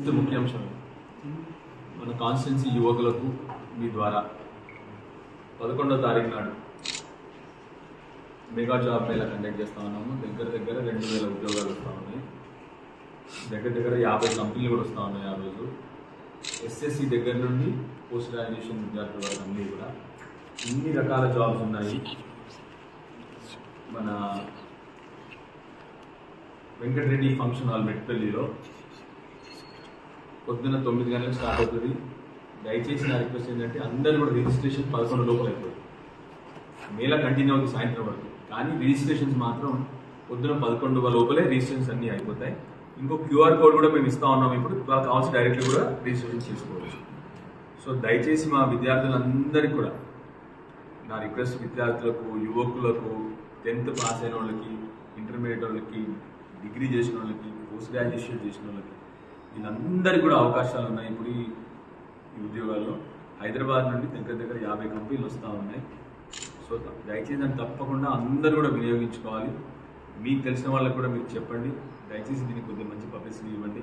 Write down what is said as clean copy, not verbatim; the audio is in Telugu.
ఇది ముఖ్యాంశం. మన కాన్స్టిట్యున్సీ యువకులకు మీ ద్వారా 11వ తారీఖు నాడు మెగా జాబ్ మేళా కండక్ట్ చేస్తా ఉన్నాము. దగ్గర 2000 ఉద్యోగాలు వస్తూ ఉన్నాయి. దగ్గర 50 కంపెనీలు కూడా వస్తూ ఉన్నాయి. ఆ రోజు ఎస్ఎస్సి దగ్గర నుండి పోస్ట్ గ్రాడ్యుయేషన్ విద్యార్థుల వరకు అన్నీ కూడా ఇన్ని రకాల జాబ్స్ ఉన్నాయి. మన వెంకటరెడ్డి ఫంక్షన్ హాల్ మెట్పల్లిలో పొద్దున్న 9 గంటలకు స్టార్ట్ అవుతుంది. దయచేసి నా రిక్వెస్ట్ ఏంటంటే అందరూ కూడా రిజిస్ట్రేషన్ 11 లోపల అయిపోతుంది. మేళా కంటిన్యూ అవుతుంది సాయంత్రం వరకు, కానీ రిజిస్ట్రేషన్స్ మాత్రం పొద్దున 11 లోపలే రిజిస్ట్రేషన్స్ అన్నీ అయిపోతాయి. ఇంకో క్యూఆర్ కోడ్ కూడా మేము ఇస్తా ఉన్నాం. ఇప్పుడు వాళ్ళకి కావాల్సి డైరెక్ట్గా కూడా రిజిస్ట్రేషన్ చేసుకోవచ్చు. సో దయచేసి మా విద్యార్థులందరికీ కూడా నా రిక్వెస్ట్, విద్యార్థులకు, యువకులకు, 10th పాస్ అయిన వాళ్ళకి, ఇంటర్మీడియట్ వాళ్ళకి, డిగ్రీ చేసిన వాళ్ళకి, పోస్ట్ గ్రాడ్యుయేషన్ చేసిన వాళ్ళకి, వీళ్ళందరికీ కూడా అవకాశాలు ఉన్నాయి. ఇప్పుడు ఈ ఉద్యోగాల్లో హైదరాబాద్ నుండి దగ్గర 50 కంపెనీలు వస్తూ ఉన్నాయి. సో దయచేసి దాన్ని తప్పకుండా అందరూ కూడా వినియోగించుకోవాలి. మీకు తెలిసిన వాళ్ళకి కూడా మీరు చెప్పండి. దయచేసి దీనికి కొద్దిగా మంచి పబ్లిసిటీ ఇవ్వండి.